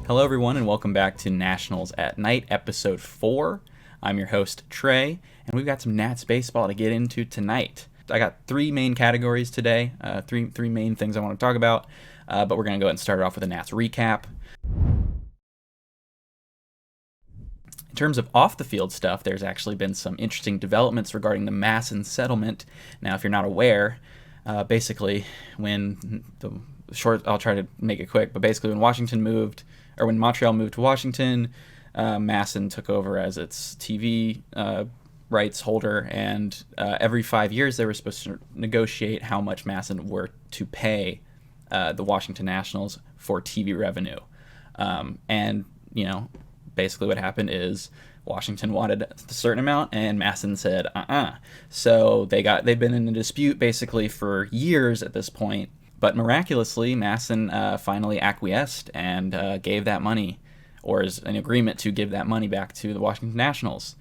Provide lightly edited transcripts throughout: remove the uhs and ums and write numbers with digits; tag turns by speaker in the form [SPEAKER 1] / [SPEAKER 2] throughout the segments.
[SPEAKER 1] Hello, everyone, and welcome back to Nationals at Night, Episode 4. I'm your host, Trey, and we've got some Nats baseball to get into tonight. I got three main categories today, three main things I want to talk about, but we're going to go ahead and start off with a Nats recap. In terms of off-the-field stuff, there's actually been some interesting developments regarding the Masson Settlement. Now, if you're not aware, basically, I'll try to make it quick, but basically when when Montreal moved to Washington, Masson took over as its TV rights holder, and every 5 years they were supposed to negotiate how much Masson were to pay the Washington Nationals for TV revenue. And, basically what happened is Washington wanted a certain amount, and Masson said, So they've been in a dispute basically for years at this point. But miraculously, Masson finally acquiesced and gave that money, or is an agreement to give that money back to the Washington Nationals.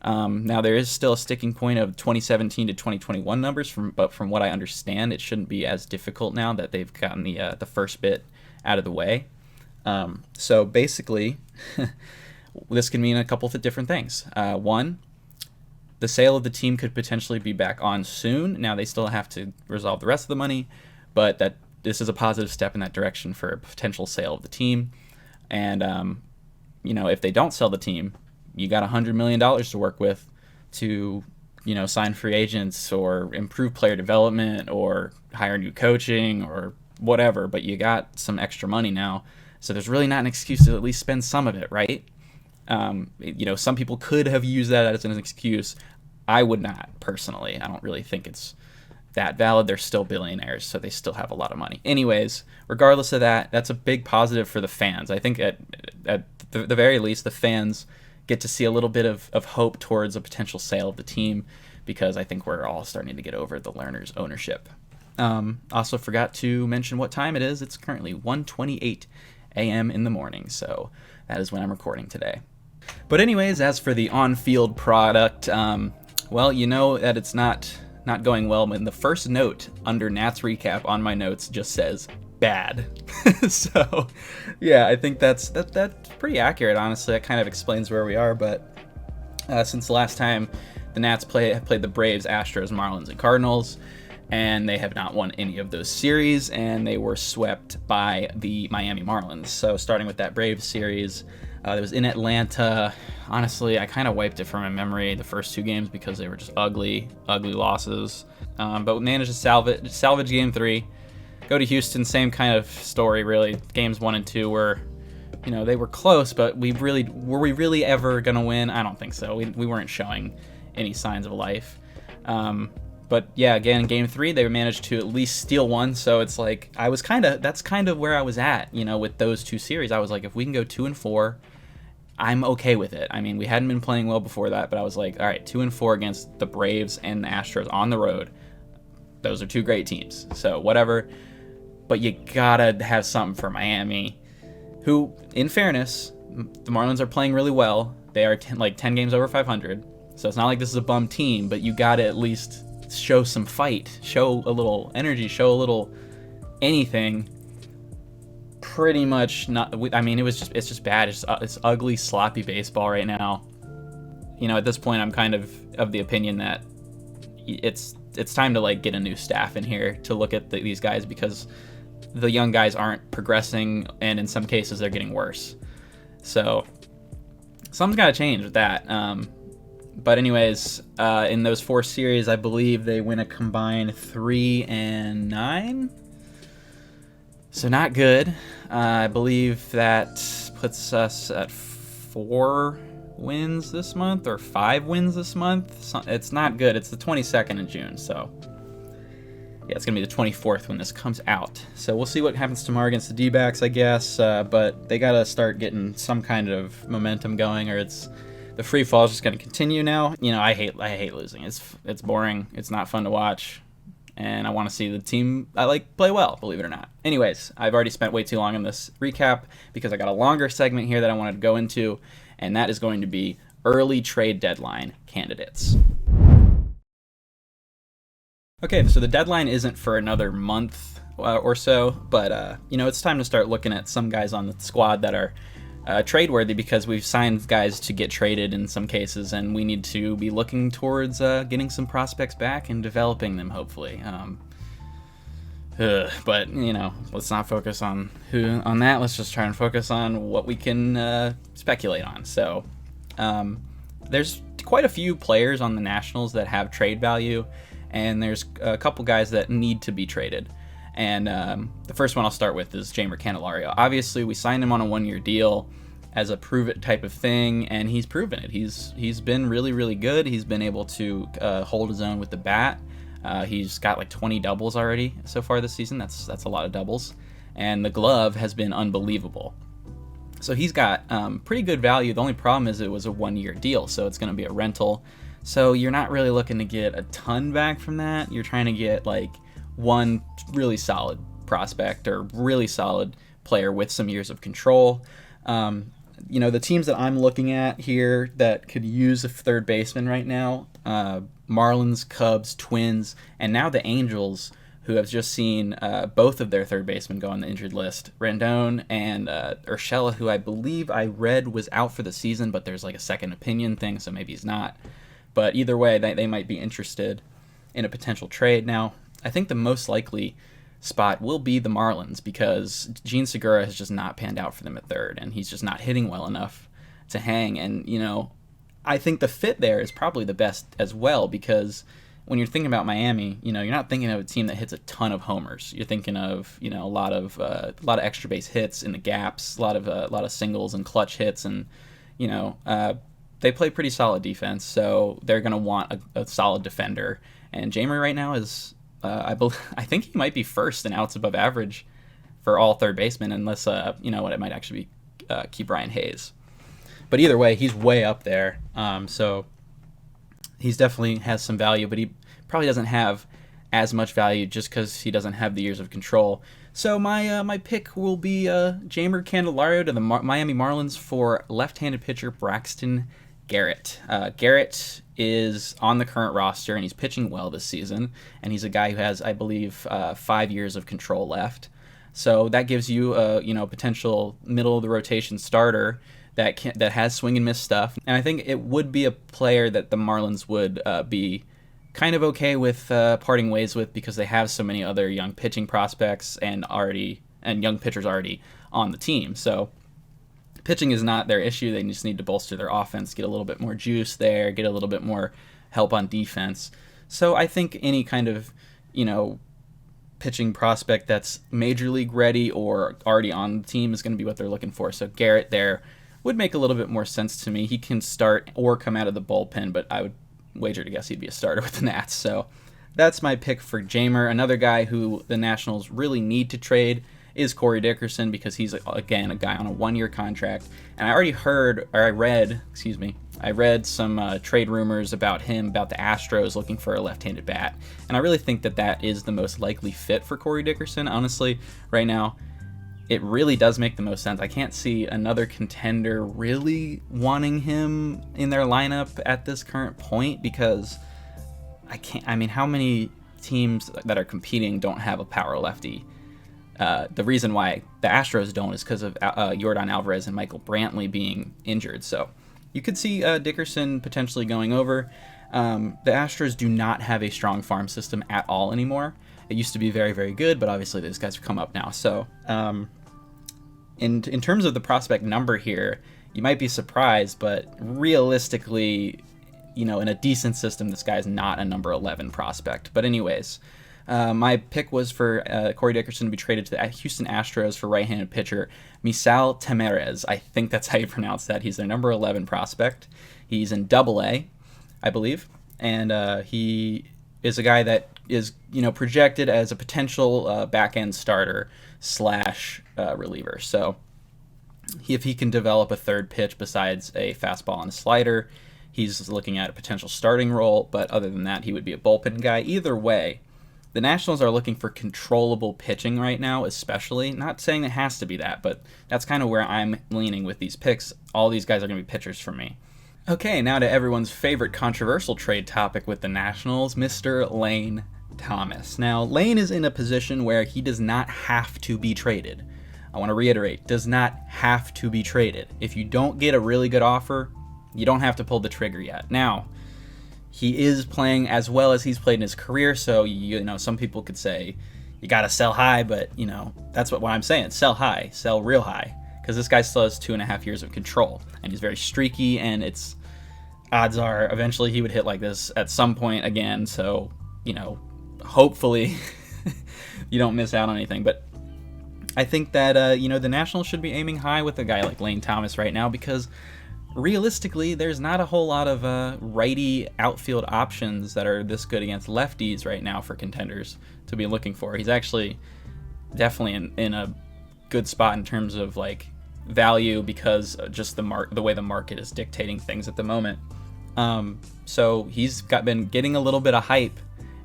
[SPEAKER 1] Now, there is still a sticking point of 2017 to 2021 numbers, but from what I understand, it shouldn't be as difficult now that they've gotten the first bit out of the way. So basically, this can mean a couple of different things. One, the sale of the team could potentially be back on soon. Now, they still have to resolve the rest of the money, but that this is a positive step in that direction for a potential sale of the team. And, if they don't sell the team, you got $100 million to work with to, sign free agents or improve player development or hire new coaching or whatever, but you got some extra money now. So there's really not an excuse to at least spend some of it, right? Some people could have used that as an excuse. I would not, personally. I don't really think it's that valid. They're still billionaires, so they still have a lot of money. Anyways, regardless of that, that's a big positive for the fans. I think at the very least, the fans get to see a little bit of hope towards a potential sale of the team, because I think we're all starting to get over the Lerners ownership. Also forgot to mention what time it is. It's currently 1:28 a.m. in the morning, so that is when I'm recording today. But anyways, as for the on-field product, that it's not going well. And the first note under Nats recap on my notes just says bad. So yeah, I think that's pretty accurate, honestly. That kind of explains where we are. But since the last time the Nats have played the Braves, Astros, Marlins, and Cardinals, and they have not won any of those series, and they were swept by the Miami Marlins. So starting with that Braves series, it was in Atlanta. Honestly, I kind of wiped it from my memory, the first two games, because they were just ugly losses. But we managed to salvage Game 3. Go to Houston, same kind of story, really. Games 1 and 2 were, they were close, but were we really ever going to win? I don't think so. We weren't showing any signs of life. But yeah, again, in Game 3, they managed to at least steal one. So it's like, that's kind of where I was at, with those two series. I was like, if we can go 2-4, I'm okay with it. I mean, we hadn't been playing well before that, but I was like, all right, 2-4 against the Braves and the Astros on the road. Those are two great teams. So whatever. But you gotta have something for Miami, who, in fairness, the Marlins are playing really well. They are 10 games over 500. So it's not like this is a bum team, but you gotta at least show some fight, show a little energy, show a little anything. Pretty much not. I mean, it's just bad. It's ugly, sloppy baseball right now. At this point, I'm kind of the opinion that it's time to get a new staff in here to look at these guys, because the young guys aren't progressing, and in some cases they're getting worse. So something's got to change with that. But anyways, in those 4 series, I believe they win a combined 3-9. So not good. I believe that puts us at 4 wins this month, or 5 wins this month. So it's not good. It's the 22nd of June, so yeah, it's going to be the 24th when this comes out. So we'll see what happens tomorrow against the D-backs, I guess. But they got to start getting some kind of momentum going, or the free fall is just going to continue now. I hate losing. It's boring. It's not fun to watch. And I want to see the team play well, believe it or not. Anyways, I've already spent way too long on this recap, because I got a longer segment here that I wanted to go into, and that is going to be early trade deadline candidates. Okay, so the deadline isn't for another month or so. But it's time to start looking at some guys on the squad that are trade worthy, because we've signed guys to get traded in some cases, and we need to be looking towards getting some prospects back and developing them, hopefully. But let's not focus on that. Let's just try and focus on what we can speculate on. So there's quite a few players on the Nationals that have trade value, and there's a couple guys that need to be traded. And the first one I'll start with is Jeimer Candelario. Obviously, we signed him on a 1-year deal as a prove-it type of thing, and he's proven it. He's been really, really good. He's been able to hold his own with the bat. He's got like 20 doubles already so far this season. That's a lot of doubles. And the glove has been unbelievable. So he's got pretty good value. The only problem is it was a 1-year deal, so it's going to be a rental. So you're not really looking to get a ton back from that. You're trying to get like one really solid prospect or really solid player with some years of control. The teams that I'm looking at here that could use a third baseman right now, Marlins, Cubs, Twins, and now the Angels, who have just seen both of their third basemen go on the injured list. Rendon and Urshela, who I believe I read was out for the season, but there's like a second opinion thing, so maybe he's not. But either way, they might be interested in a potential trade. Now, I think the most likely spot will be the Marlins, because Gene Segura has just not panned out for them at third, and he's just not hitting well enough to hang. And, I think the fit there is probably the best as well, because when you're thinking about Miami, you're not thinking of a team that hits a ton of homers. You're thinking of, a lot of extra base hits in the gaps, a lot of singles and clutch hits, and, they play pretty solid defense, so they're going to want a solid defender. And Jeimer right now is, I think he might be first in outs above average for all third basemen, unless, it might actually be Ke'Bryan Hayes. But either way, he's way up there. So he's definitely has some value, but he probably doesn't have as much value just because he doesn't have the years of control. So my pick will be Jeimer Candelario to the Miami Marlins for left-handed pitcher Braxton Garrett. Garrett is on the current roster, and he's pitching well this season, and he's a guy who has, I believe, 5 years of control left. So that gives you a potential middle-of-the-rotation starter that has swing and miss stuff. And I think it would be a player that the Marlins would be kind of okay with parting ways with, because they have so many other young pitching prospects and young pitchers already on the team. So pitching is not their issue. They just need to bolster their offense, get a little bit more juice there, get a little bit more help on defense. So I think any kind of, pitching prospect that's major league ready or already on the team is going to be what they're looking for. So Garrett there would make a little bit more sense to me. He can start or come out of the bullpen, but I would wager to guess he'd be a starter with the Nats. So that's my pick for Jeimer. Another guy who the Nationals really need to trade is Corey Dickerson, because he's, again, a guy on a 1-year contract. And I read some trade rumors about him, about the Astros looking for a left-handed bat. And I really think that is the most likely fit for Corey Dickerson. Honestly, right now, it really does make the most sense. I can't see another contender really wanting him in their lineup at this current point, because how many teams that are competing don't have a power lefty? The reason why the Astros don't is because of Yordan Alvarez and Michael Brantley being injured. So you could see Dickerson potentially going over. The Astros do not have a strong farm system at all anymore. It used to be very, very good, but obviously those guys have come up now. So in terms of the prospect number here, you might be surprised, but realistically, in a decent system, this guy's not a number 11 prospect. But anyways, my pick was for Corey Dickerson to be traded to the Houston Astros for right-handed pitcher Misal Tamarez. I think that's how you pronounce that. He's their number 11 prospect. He's in Double-A, I believe, and he is a guy that is projected as a potential back-end starter / reliever. So if he can develop a third pitch besides a fastball and a slider, he's looking at a potential starting role. But other than that, he would be a bullpen guy. Either way, the Nationals are looking for controllable pitching right now, especially. Not saying it has to be that, but that's kind of where I'm leaning with these picks. All these guys are going to be pitchers for me. Okay, now to everyone's favorite controversial trade topic with the Nationals, Mr. Lane Thomas. Now, Lane is in a position where he does not have to be traded. I want to reiterate, does not have to be traded. If you don't get a really good offer, you don't have to pull the trigger yet. Now, he is playing as well as he's played in his career, so some people could say you got to sell high, but that's what I'm saying. Sell high, sell real high, because this guy still has 2.5 years of control, and he's very streaky, and odds are eventually he would hit like this at some point again. So hopefully you don't miss out on anything. But I think that the Nationals should be aiming high with a guy like Lane Thomas right now, because realistically there's not a whole lot of righty outfield options that are this good against lefties right now for contenders to be looking for. He's actually definitely in a good spot in terms of like value, because just the way the market is dictating things at the moment. So he's been getting a little bit of hype,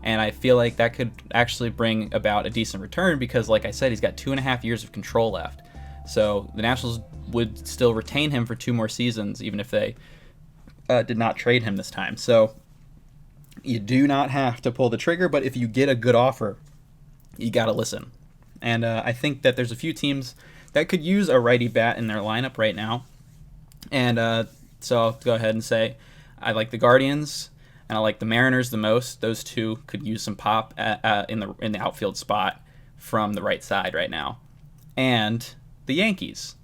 [SPEAKER 1] and I feel like that could actually bring about a decent return, because like I said, he's got 2.5 years of control left. So the Nationals would still retain him for 2 more seasons, even if they did not trade him this time. So you do not have to pull the trigger, but if you get a good offer, you got to listen. And I think that there's a few teams that could use a righty bat in their lineup right now. And so I'll go ahead and say I like the Guardians and I like the Mariners the most. Those two could use some pop in the outfield spot from the right side right now. And the Yankees,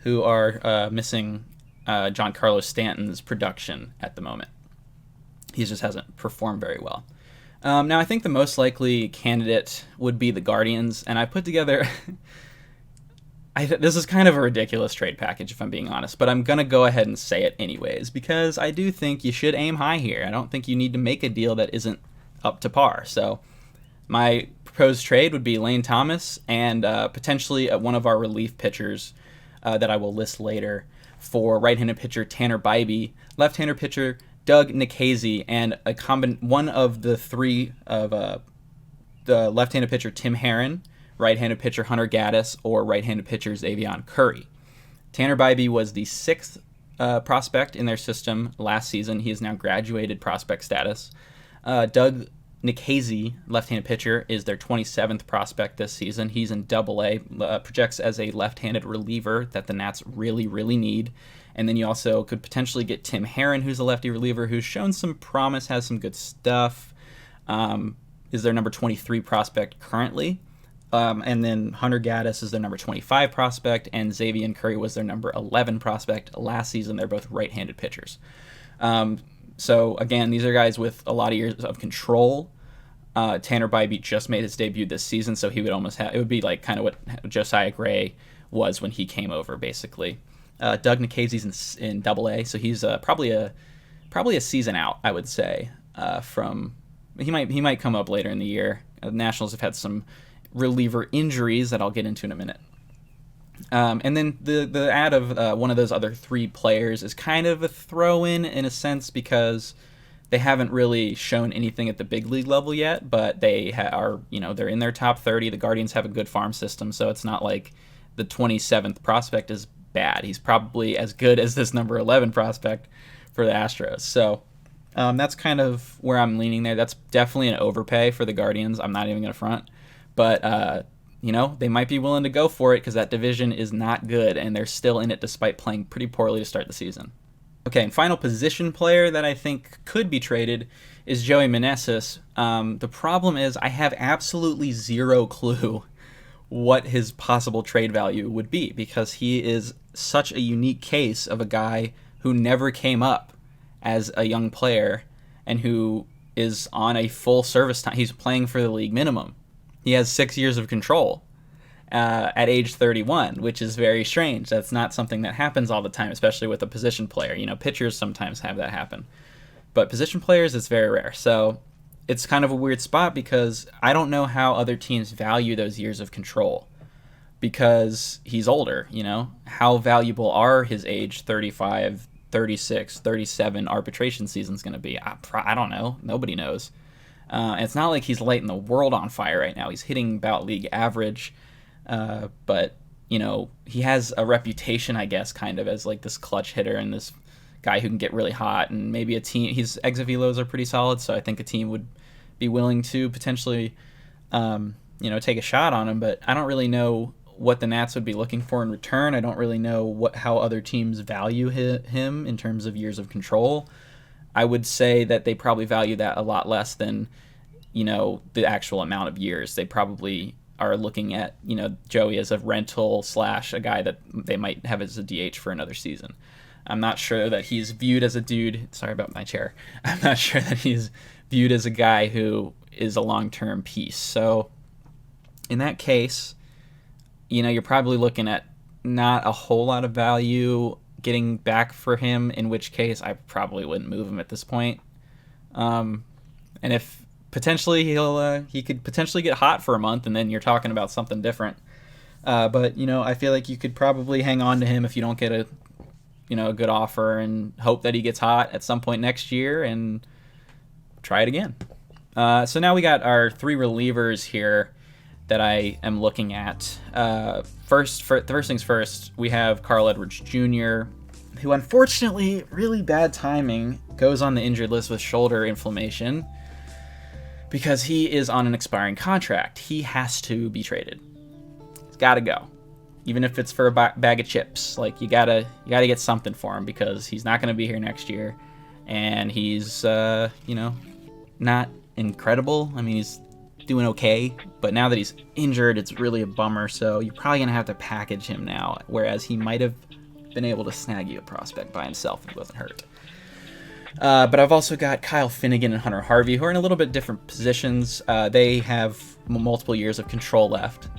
[SPEAKER 1] who are missing Giancarlo Stanton's production at the moment. He just hasn't performed very well. Now, I think the most likely candidate would be the Guardians, and I put together... this is kind of a ridiculous trade package, if I'm being honest, but I'm going to go ahead and say it anyways, because I do think you should aim high here. I don't think you need to make a deal that isn't up to par. So my proposed trade would be Lane Thomas and potentially one of our relief pitchers that I will list later for right-handed pitcher Tanner Bybee, left-hander pitcher Doug Nikhazy, and one of the three of the left-handed pitcher Tim Herron, right-handed pitcher Hunter Gaddis, or right-handed pitcher Xavion Curry. Tanner Bybee was the 6th prospect in their system last season. He is now graduated prospect status. Doug Nikhazy, left-handed pitcher, is their 27th prospect this season. He's in Double-A, projects as a left-handed reliever that the Nats really, really need. And then you also could potentially get Tim Herron, who's a lefty reliever who's shown some promise, has some good stuff, is their number 23 prospect currently. And then Hunter Gaddis is their number 25 prospect, and Xavion Curry was their number 11 prospect last season. They're both right-handed pitchers. So, again, these are guys with a lot of years of control. Tanner Bybee just made his debut this season, so he would almost have... It would be like kind of what Josiah Gray was when he came over, basically. Doug Nikhazy's in Double-A, so he's probably a season out, I would say. He might come up later in the year. The Nationals have had some reliever injuries that I'll get into in a minute. And then the add of one of those other 3 players is kind of a throw-in a sense, because they haven't really shown anything at the big league level yet, but they are, they're in their top 30. The Guardians have a good farm system, so it's not like the 27th prospect is bad. He's probably as good as this number 11 prospect for the Astros. So that's kind of where I'm leaning there. That's definitely an overpay for the Guardians. I'm not even going to front. But, they might be willing to go for it, because that division is not good, and they're still in it despite playing pretty poorly to start the season. Okay, and final position player that I think could be traded is Joey Meneses. The problem is I have absolutely zero clue what his possible trade value would be, because he is such a unique case of a guy who never came up as a young player and who is on a full service time. He's playing for the league minimum. He has 6 years of control at age 31, which is very strange. That's not something that happens all the time, especially with a position player. Pitchers sometimes have that happen. But position players, it's very rare. So it's kind of a weird spot, because I don't know how other teams value those years of control, because he's older. How valuable are his age 35, 36, 37 arbitration seasons going to be? I don't know. Nobody knows. It's not like he's lighting the world on fire right now. He's hitting about league average, but he has a reputation, I guess, kind of as like this clutch hitter and this guy who can get really hot. And maybe a team, his exit velos are pretty solid, so I think a team would be willing to potentially, take a shot on him. But I don't really know what the Nats would be looking for in return. I don't really know how other teams value him in terms of years of control. I would say that they probably value that a lot less than, the actual amount of years. They probably are looking at, Joey as a rental / a guy that they might have as a DH for another season. I'm not sure that he's viewed as a dude. Sorry about my chair. I'm not sure that he's viewed as a guy who is a long-term piece. So in that case, you're probably looking at not a whole lot of value getting back for him, in which case I probably wouldn't move him at this point. And if potentially he could potentially get hot for a month, and then you're talking about something different. But I feel like you could probably hang on to him if you don't get a good offer, and hope that he gets hot at some point next year and try it again. So now we got our 3 relievers here that I am looking at. First things first, we have Carl Edwards Jr., who unfortunately, really bad timing, goes on the injured list with shoulder inflammation because he is on an expiring contract. He has to be traded. He's got to go. Even if it's for a bag of chips, like you gotta get something for him, because he's not going to be here next year, and he's not incredible. I mean, he's doing okay, but now that he's injured, it's really a bummer. So you're probably gonna have to package him now, whereas he might have been able to snag you a prospect by himself if he wasn't hurt. But I've also got Kyle Finnegan and Hunter Harvey, who are in a little bit different positions. They have multiple years of control left.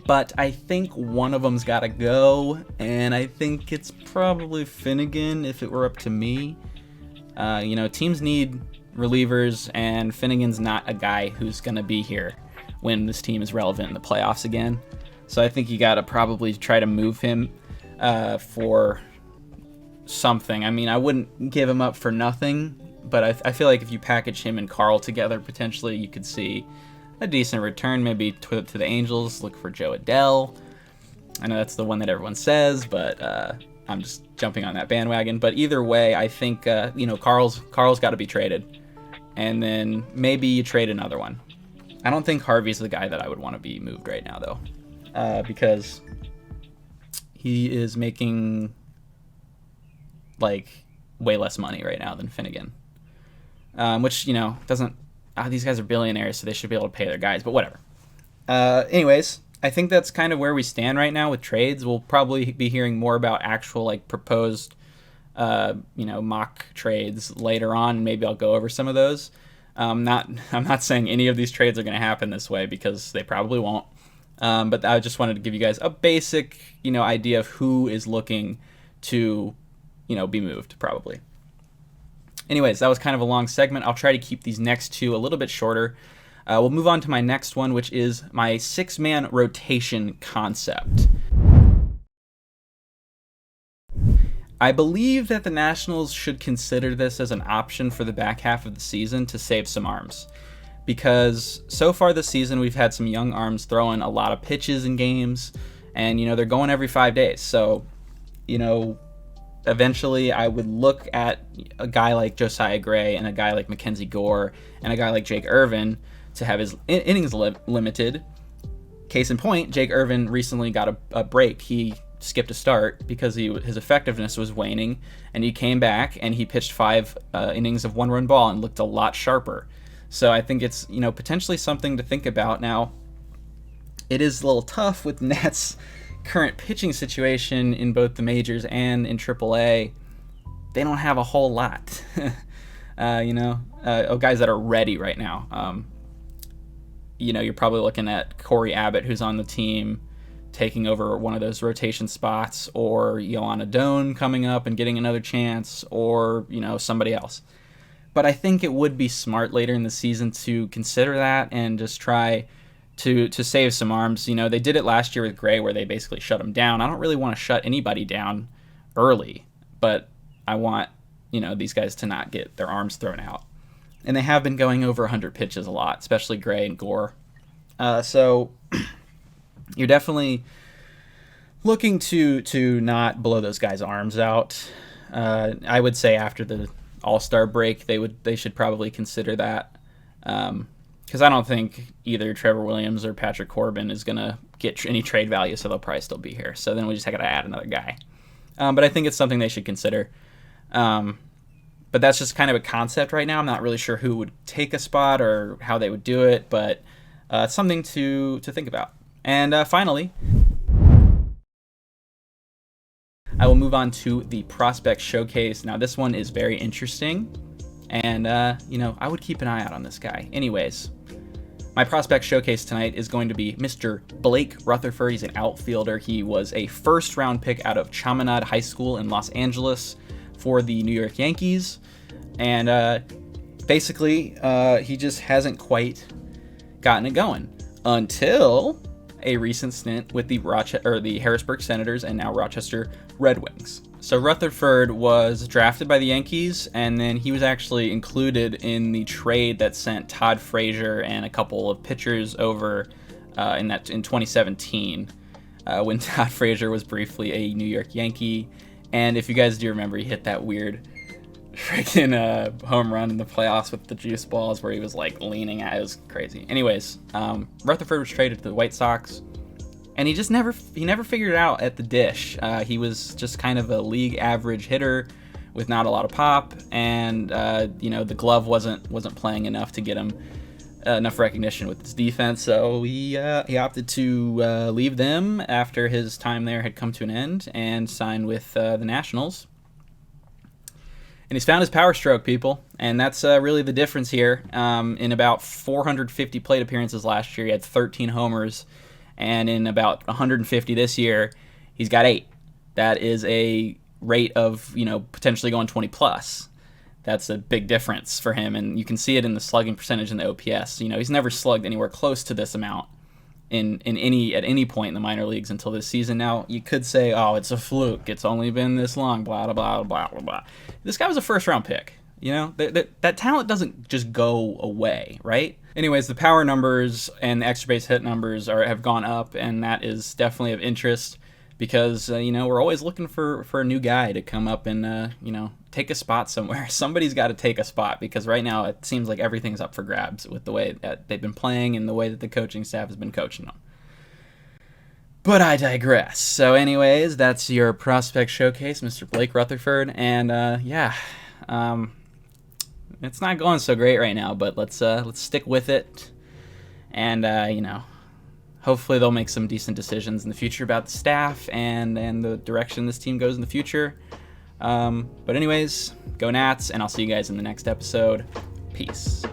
[SPEAKER 1] But I think one of them's got to go, and I think it's probably Finnegan if it were up to me. Teams need relievers, and Finnegan's not a guy who's going to be here when this team is relevant in the playoffs again. So I think you got to probably try to move him for something. I mean, I wouldn't give him up for nothing, but I feel like if you package him and Carl together, potentially you could see a decent return, maybe to the Angels. Look for Joe Adele. I know that's the one that everyone says, but I'm just jumping on that bandwagon. But either way, I think Carl's got to be traded, and then maybe you trade another one. I don't think Harvey's the guy that I would want to be moved right now, though, because he is making way less money right now than Finnegan, which doesn't. These guys are billionaires, so they should be able to pay their guys, but whatever. Anyways, I think that's kind of where we stand right now with trades. We'll probably be hearing more about actual proposed, mock trades later on, and maybe I'll go over some of those. I'm not saying any of these trades are going to happen this way, because they probably won't. But I just wanted to give you guys a basic, idea of who is looking to, be moved probably. Anyways, that was kind of a long segment. I'll try to keep these next 2 a little bit shorter. We'll move on to my next one, which is my 6-man rotation concept. I believe that the Nationals should consider this as an option for the back half of the season to save some arms, because so far this season we've had some young arms throwing a lot of pitches in games, and they're going every 5 days. So eventually I would look at a guy like Josiah Gray and a guy like Mackenzie Gore and a guy like Jake Irvin to have his innings limited. Case in point, Jake Irvin recently got a break. He skipped a start because his effectiveness was waning, and he came back and he pitched 5 innings of 1-run ball and looked a lot sharper. So I think it's potentially something to think about. Now, it is a little tough with Nats' current pitching situation in both the majors and in AAA. They don't have a whole lot, of guys that are ready right now. You're probably looking at Corey Abbott, who's on the team, taking over one of those rotation spots, or Yoanna Doan coming up and getting another chance, or somebody else. But I think it would be smart later in the season to consider that and just try to save some arms. They did it last year with Gray, where they basically shut him down. I don't really want to shut anybody down early, but I want these guys to not get their arms thrown out. And they have been going over 100 pitches a lot, especially Gray and Gore. So you're definitely looking to not blow those guys' arms out. I would say after the All-Star break, they should probably consider that. Because I don't think either Trevor Williams or Patrick Corbin is going to get any trade value, so they'll probably still be here. So then we just got to add another guy. But I think it's something they should consider. But that's just kind of a concept right now. I'm not really sure who would take a spot or how they would do it, but it's something to think about. And finally, I will move on to the prospect showcase. Now, this one is very interesting, and I would keep an eye out on this guy. Anyways, my prospect showcase tonight is going to be Mr. Blake Rutherford. He's an outfielder. He was a first-round pick out of Chaminade High School in Los Angeles for the New York Yankees, and basically he just hasn't quite gotten it going until a recent stint with the Harrisburg Senators and now Rochester Red Wings. So Rutherford was drafted by the Yankees, and then he was actually included in the trade that sent Todd Frazier and a couple of pitchers over in 2017 when Todd Frazier was briefly a New York Yankee. And if you guys do remember, he hit that weird freaking home run in the playoffs with the juice balls where he was like leaning out. It was crazy. Anyways, Rutherford was traded to the White Sox, and he never figured it out at the dish. He was just kind of a league average hitter with not a lot of pop, and the glove wasn't playing enough to get him enough recognition with his defense. So he opted to leave them after his time there had come to an end and signed with the Nationals. And he's found his power stroke, people, and that's really the difference here. In about 450 plate appearances last year, he had 13 homers, and in about 150 this year, he's got 8. That is a rate of potentially going 20 plus. That's a big difference for him, and you can see it in the slugging percentage in the OPS. He's never slugged anywhere close to this amount at any point in the minor leagues until this season. Now, you could say, oh, it's a fluke. It's only been this long, blah, blah, blah, blah, blah, blah. This guy was a first-round pick. That talent doesn't just go away, right? Anyways, the power numbers and the extra base hit numbers have gone up, and that is definitely of interest because, we're always looking for a new guy to come up and, take a spot somewhere. Somebody's got to take a spot because right now it seems like everything's up for grabs with the way that they've been playing and the way that the coaching staff has been coaching them. But I digress. So anyways, that's your prospect showcase, Mr. Blake Rutherford. And it's not going so great right now, but let's stick with it. And, hopefully they'll make some decent decisions in the future about the staff and the direction this team goes in the future. But anyways, go Nats, and I'll see you guys in the next episode. Peace.